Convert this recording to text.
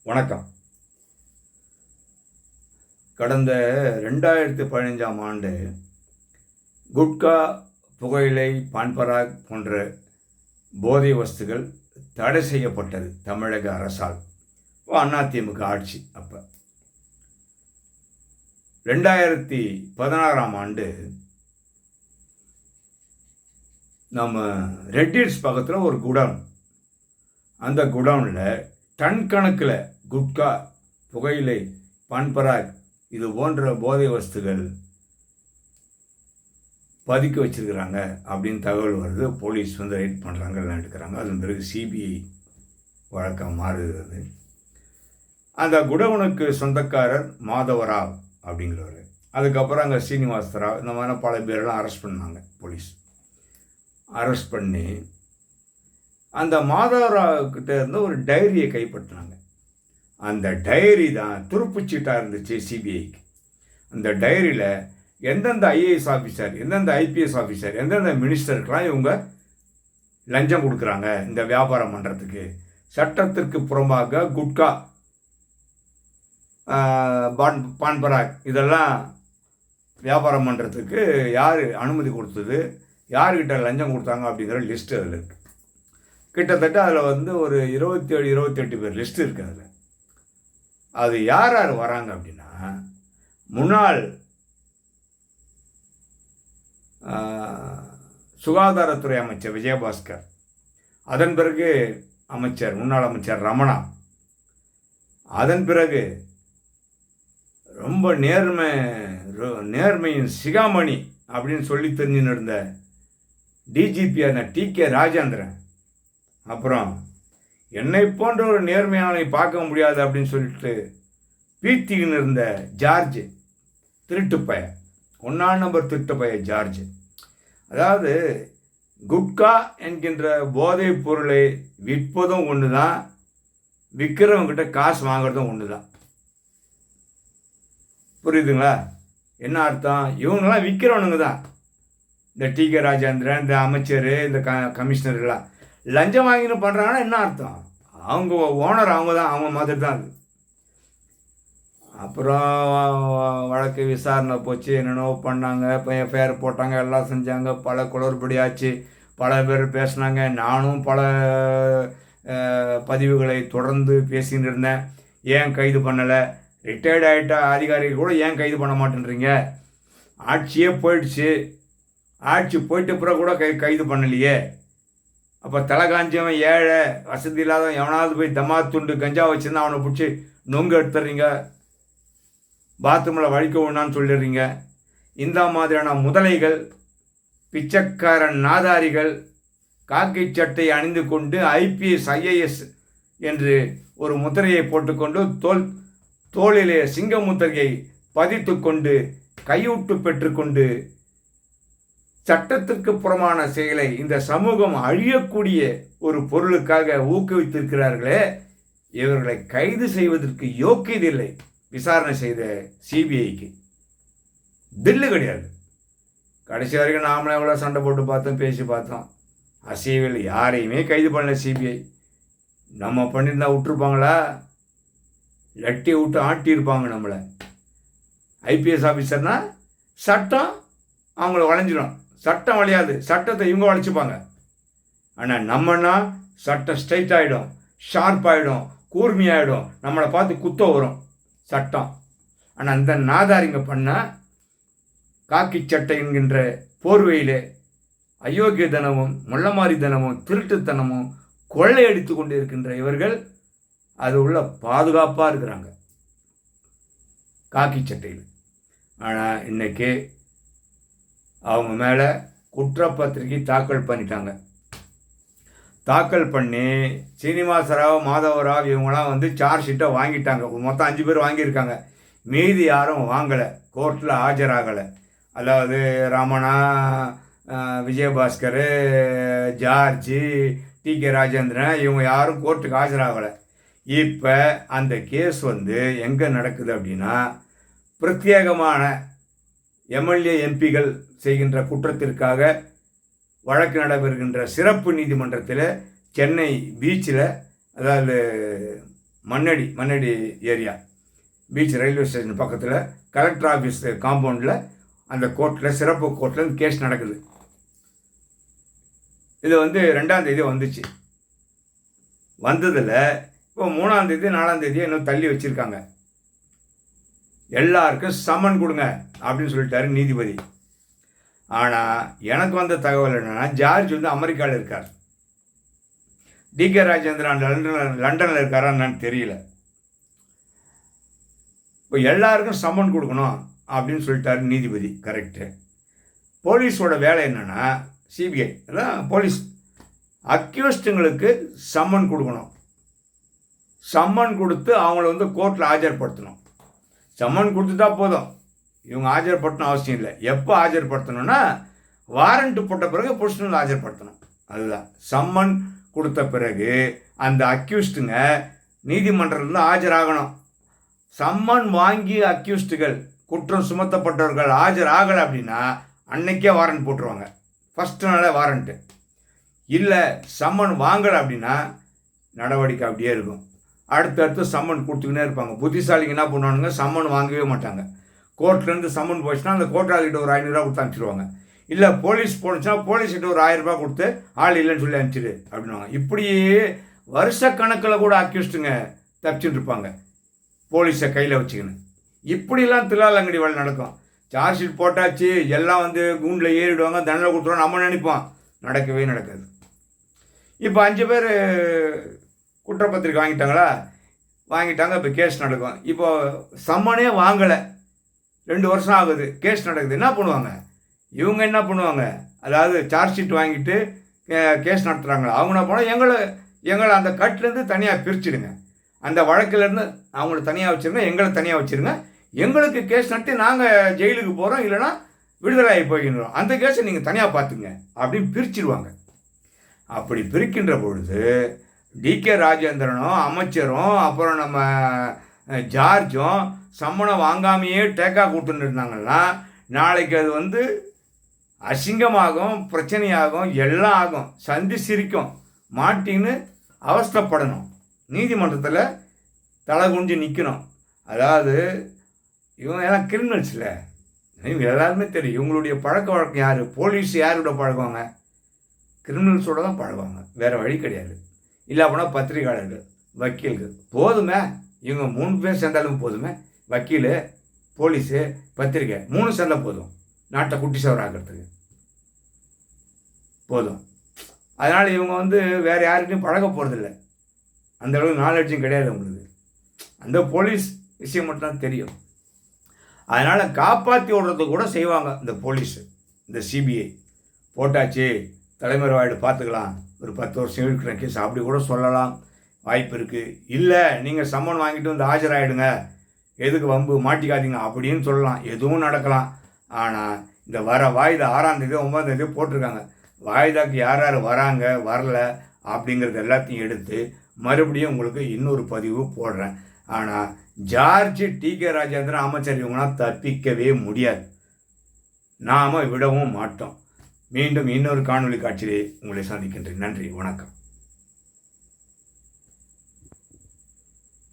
வணக்கம். கடந்த 2015ஆம் ஆண்டு குட்கா, புகையிலை, பான்பராக் போன்ற போதை வஸ்துகள் தடை செய்யப்பட்டது தமிழக அரசால். அதிமுக ஆட்சி. அப்போ 2016ஆம் ஆண்டு நம்ம ரெட்டில்ஸ் பக்கத்தில் ஒரு குடவுன், அந்த குடவுனில் டன் கணக்கில் குட்கா, புகையிலை, பான்பராக் இது போன்ற போதை வஸ்துகள் பதுக்கி வச்சிருக்கிறாங்க அப்படின்னு தகவல் வருது. போலீஸ் வந்து ரைட் பண்ணுறாங்க, எல்லாம் எடுக்கிறாங்க. அதன் பிறகு சிபிஐ வழக்காக மாறுகிறது. அந்த குடவுனுக்கு சொந்தக்காரர் மாதவராவ் அப்படிங்கிறவர். அதுக்கப்புறம் அங்கே சீனிவாசராவ், இந்த மாதிரி பல பேரெல்லாம் அரெஸ்ட் பண்ணாங்க. போலீஸ் அரெஸ்ட் பண்ணி அந்த மாதவராவ்கிட்ட இருந்து ஒரு டைரியை கைப்பற்றினாங்க. அந்த டைரி தான் துருப்புச்சீட்டாக இருந்துச்சு சிபிஐக்கு. அந்த டைரியில் எந்தெந்த ஐஏஎஸ் ஆஃபீஸர், எந்தெந்த ஐபிஎஸ் ஆஃபீஸர், எந்தெந்த மினிஸ்டருக்கெலாம் இவங்க லஞ்சம் கொடுக்குறாங்க இந்த வியாபாரம் பண்ணுறதுக்கு, சட்டத்திற்கு புறம்பாக குட்கா, பான்பராக் இதெல்லாம் வியாபாரம் பண்ணுறதுக்கு யார் அனுமதி கொடுத்தது, யார்கிட்ட லஞ்சம் கொடுத்தாங்க அப்படிங்கிற லிஸ்ட்டு அதில் இருக்குது. கிட்டத்தட்ட அதில் வந்து ஒரு 27-28 பேர் லிஸ்ட் இருக்குது. அதில் அது யார் யார் வராங்க அப்படின்னா, முன்னாள் சுகாதாரத்துறை அமைச்சர் விஜயபாஸ்கர், அதன் பிறகு முன்னாள் அமைச்சர் ரமணா, அதன் பிறகு ரொம்ப நேர்மையின் சிகாமணி அப்படின்னு சொல்லி தெரிஞ்சுன்னு இருந்த டிஜிபியான TK ராஜேந்திரன், அப்புறம் என்னை போன்ற ஒரு நேர்மையானவை பார்க்க முடியாது அப்படின்னு சொல்லிட்டு பீத்தின்னு இருந்த ஜார்ஜ், திருட்டுப்பய, 1ஆம் நம்பர் திருட்டுப்பய ஜார்ஜ். அதாவது குட்கா என்கின்ற போதைப் பொருளை விற்பதும் ஒன்று தான், விற்கிறவங்ககிட்ட காசு வாங்குறதும் ஒன்று தான். புரியுதுங்களா? என்ன அர்த்தம்? இவங்கெல்லாம் விற்கிறவனுங்க தான். இந்த TK ராஜேந்திரன், இந்த அமைச்சர், இந்த கமிஷனர்லாம் லஞ்சம் வாங்கின்னு பண்ணுறாங்கன்னா என்ன அர்த்தம்? அவங்க ஓனர் அவங்க தான், அவங்க மாதிரி தான் அது. அப்புறம் வழக்கு விசாரணை போச்சு, என்னென்னோ பண்ணாங்க, எஃப்ஐஆர் போட்டாங்க, எல்லாம் செஞ்சாங்க. பல குளறுபடியாச்சு, பல பேர் பேசினாங்க. நானும் பல பதிவுகளை தொடர்ந்து பேசின்னு இருந்தேன். ஏன் கைது பண்ணலை? ரிட்டையர்ட் ஆகிட்ட அதிகாரிகள் கூட ஏன் கைது பண்ண மாட்டேன்றீங்க? ஆட்சியே போயிடுச்சு, ஆட்சி போயிட்ட பிறகு கூட கைது பண்ணலையே. அப்போ தலை காஞ்சவன், ஏழை, வசதி இல்லாதவன் எவனாவது போய் தம்மா துண்டு கஞ்சா வச்சுருந்தா அவனை பிடிச்சி நொங்கு எடுத்துடுறீங்க, பாத்ரூமில் வழிக்க விடணான்னு சொல்லிடுறீங்க. இந்த மாதிரியான முதலைகள், பிச்சைக்காரன் நாதாரிகள் காக்கி சட்டை அணிந்து கொண்டு IPS IAS என்று ஒரு முத்திரையை போட்டுக்கொண்டு தோளிலே சிங்க முத்திரையை பதித்து கொண்டு கையூட்டு பெற்றுக்கொண்டு சட்டத்திற்கு புறமான செயலை இந்த சமூகம் அழியக்கூடிய ஒரு பொருளுக்காக ஊக்குவித்திருக்கிறார்களே, இவர்களை கைது செய்வதற்கு யோக்கியதில்லை. விசாரணை செய்த சிபிஐக்கு தில்லு கிடையாது. கடைசி வரைக்கும் நாமளே எவ்வளோ சண்டை போட்டு பார்த்தோம், பேசி பார்த்தோம். அசைவில் யாரையுமே கைது பண்ணல சிபிஐ. நம்ம பண்ணியிருந்தா விட்டுருப்பாங்களா? லட்டி விட்டு ஆட்டியிருப்பாங்க நம்மளை. ஐபிஎஸ் ஆஃபீஸர்னால் சட்டம் அவங்கள வளைஞ்சிடும், சட்டம் வளையாது, சட்டத்தை இவங்க வளைச்சிப்பாங்க. ஆனால் நம்மன்னா சட்டம் ஸ்ட்ரைட் ஆகிடும், ஷார்ப் ஆகிடும், கூர்மையாகிடும், நம்மளை பார்த்து குத்த வரும் சட்டம். ஆனால் அந்த நாதாரிங்க பண்ணால் காக்கி சட்டை என்கின்ற போர்வையிலே அயோக்கியத்தனமும், முள்ளமாரித்தனமும், திருட்டுத்தனமும் கொள்ளையடித்து கொண்டு இருக்கின்ற இவர்கள் அது உள்ள பாதுகாப்பாக இருக்கிறாங்க காக்கி சட்டையில். ஆனால் இன்றைக்கி அவங்க மேலே குற்றப்பத்திரிகை தாக்கல் பண்ணிட்டாங்க. தாக்கல் பண்ணி சீனிவாசராவ், மாதவராவ் இவங்களாம் வந்து சார்ஜ் ஷீட்டை வாங்கிட்டாங்க. மொத்தம் 5 பேர் வாங்கியிருக்காங்க. மீதி யாரும் வாங்கலை, கோர்ட்டில் ஆஜராகலை. அதாவது ரமணா, விஜயபாஸ்கர், ஜார்ஜி, TK ராஜேந்திரன் இவங்க யாரும் கோர்ட்டுக்கு ஆஜராகலை. இப்போ அந்த கேஸ் வந்து எங்கே நடக்குது அப்படின்னா, பிரத்யேகமான MLA MPகள் செய்கின்ற குற்றத்திற்காக வழக்கு நடைபெறுகின்ற சிறப்பு நீதிமன்றத்தில் சென்னை பீச்சில், அதாவது Mannady area beach railway station பக்கத்தில் கலெக்டர் ஆஃபீஸ் காம்பவுண்டில் அந்த கோர்ட்டில் சிறப்பு கோர்ட்டில் கேஸ் நடக்குது. இது 2ஆம் தேதி வந்துச்சு. வந்ததில் இப்போ 3ஆம் தேதி 4ஆம் தேதியை இன்னும் தள்ளி வச்சுருக்காங்க. எல்லாருக்கும் சம்மன் கொடுங்க அப்படின்னு சொல்லிட்டாரு நீதிபதி. ஆனால் எனக்கு வந்த தகவல் என்னென்னா, ஜார்ஜ் அமெரிக்காவில் இருக்கார். டிகே ராஜேந்திரன் லண்டனில் இருக்காரா என்னன்னு தெரியல. இப்போ எல்லாருக்கும் சம்மன் கொடுக்கணும் அப்படின்னு சொல்லிட்டாரு நீதிபதி. கரெக்டு. போலீஸோட வேலை என்னென்னா, சிபிஐ அதான் போலீஸ் அக்யூஸ்டுங்களுக்கு சம்மன் கொடுக்கணும். சம்மன் கொடுத்து அவங்கள கோர்ட்டில் ஆஜர்படுத்தணும். சம்மன் கொடுத்துட்டா போதும், இவங்க ஆஜர்படுத்தணும் அவசியம் இல்லை. எப்போ ஆஜர்படுத்தணும்னா, வாரண்ட் போட்ட பிறகு புருஷனில் ஆஜர்படுத்தணும். அதுதான் சம்மன் கொடுத்த பிறகு அந்த அக்யூஸ்டுங்க நீதிமன்றத்தில் ஆஜராகணும். சம்மன் வாங்கி அக்யூஸ்டுகள் குற்றம் சுமத்தப்பட்டவர்கள் ஆஜராகலை அப்படின்னா அன்னைக்கே வாரண்ட் போட்டுருவாங்க. ஃபஸ்ட்டு நாளே வாரண்ட்டு. இல்லை சம்மன் வாங்கலை அப்படின்னா நடவடிக்கை அப்படியே இருக்கும். அடுத்தடுத்து சம்மன் கொடுத்துக்கினே இருப்பாங்க. புத்திசாலிங்க என்ன பண்ணுவானுங்க, சம்மன் வாங்கவே மாட்டாங்க. கோர்ட்லேருந்து சம்மன் போச்சுன்னா அந்த கோர்ட்டாளிகிட்ட ஒரு 500 ரூபா கொடுத்து அனுப்பிச்சிடுவாங்க. இல்லை போலீஸ் போனுச்சுன்னா போலீஸ்கிட்ட ஒரு 1000 ரூபா கொடுத்து ஆள் இல்லைன்னு சொல்லி அனுப்பிச்சிடு அப்படின்வாங்க. இப்படியே வருஷக்கணக்கில் கூட அக்யூஸ்டுங்க தப்பிச்சுட்டு இருப்பாங்க போலீஸை கையில் வச்சுக்கின்னு. இப்படிலாம் தில்லாலங்கடி வேலை நடக்கும். சார்ஜ் ஷீட் போட்டாச்சு, எல்லாம் கூண்டில் ஏறிடுவாங்க, தண்டனை கொடுத்துருவோம் நம்ம நினைப்போம். நடக்கவே நடக்காது. இப்போ 5 பேர் குற்றப்பத்திரிக்கை வாங்கிட்டாங்க. இப்போ கேஸ் நடக்கும். இப்போ சம்மனே வாங்கலை, 2 வருஷம் ஆகுது, கேஸ் நடக்குது. என்ன பண்ணுவாங்க இவங்க? என்ன பண்ணுவாங்க? அதாவது சார்ஜ் ஷீட் வாங்கிட்டு கேஸ் நடத்துகிறாங்களா, அவங்க என்ன பண்ணுவாங்க, எங்களை அந்த கட்டிலேருந்து தனியாக பிரிச்சுடுங்க, அந்த வழக்கிலேருந்து அவங்கள தனியாக வச்சுருங்க, எங்களை தனியாக வச்சுருங்க, எங்களுக்கு கேஸ் நடத்தி நாங்கள் ஜெயிலுக்கு போகிறோம், இல்லைனா விடுதலாகி போய்கின்றோம், அந்த கேஸை நீங்கள் தனியாக பார்த்துங்க அப்படின்னு பிரிச்சிடுவாங்க. அப்படி பிரிக்கின்ற பொழுது டிகே ராஜேந்திரனும் அமைச்சரும் அப்புறம் நம்ம ஜார்ஜும் சம்மனை வாங்காமையே டேக்கா கொடுத்துட்டு இருந்தாங்கன்னா நாளைக்கு அது அசிங்கமாகும், பிரச்சனையாகும், எல்லாம் ஆகும், சந்தி சிரிக்கும், மாட்டின்னு அவஸ்தைப்படணும், நீதிமன்றத்தில் தலை குனிஞ்சு நிற்கணும். அதாவது இவங்க எல்லாம் கிரிமினல்ஸில் இவங்க எல்லாருமே தெரியும். இவங்களுடைய பழக்க வழக்கம் யார்? போலீஸ் யாரோட பழகுவாங்க? கிரிமினல்ஸோடு தான் பழகுவாங்க, வேறு வழி கிடையாது. இல்லை அப்படின்னா பத்திரிகையாளர்கள், வக்கீல்கள். போதுமே, இவங்க 3 பேர் சேர்ந்தாலும் போதுமே. வக்கீல், போலீஸு, பத்திரிக்கை 3 சேர்ந்தால் போதும், நாட்டை குட்டி சவராக்கிறதுக்கு போதும். அதனால் இவங்க வேறு யாருக்கையும் பழக போகிறதில்ல. அந்தளவுக்கு நாலேஜும் கிடையாது அவங்களுக்கு. அந்த போலீஸ் விஷயம் மட்டும்தான் தெரியும். அதனால் காப்பாற்றி விடுறது கூட செய்வாங்க இந்த போலீஸு, இந்த சிபிஐ. போட்டாச்சு, தலைமுறை வாய்டு பார்த்துக்கலாம், ஒரு 10 வருஷம் இருக்கிற கேஸ் அப்படி கூட சொல்லலாம், வாய்ப்பு இருக்குது. இல்லை நீங்கள் சம்மன் வாங்கிட்டு ஆஜராகிடுங்க, எதுக்கு வம்பு, மாட்டிக்காதீங்க அப்படின்னு சொல்லலாம், எதுவும் நடக்கலாம். ஆனால் இந்த வர வாய்தா 6ஆம் தேதி 9ஆம் தேதி போட்டிருக்காங்க. வாய்தாக்கு யார் யார் வராங்க வரல அப்படிங்கிறது எல்லாத்தையும் எடுத்து மறுபடியும் உங்களுக்கு இன்னொரு பதிவு போடுறேன். ஆனால் ஜார்ஜ், டிகே ராஜேந்திரன், அமைச்சர் இவங்களாம் தப்பிக்கவே முடியாது, நாம் விடவும் மாட்டோம். மீண்டும் இன்னொரு காணொளி காட்சியிலே உங்களை சந்திக்கின்றேன். நன்றி, வணக்கம்.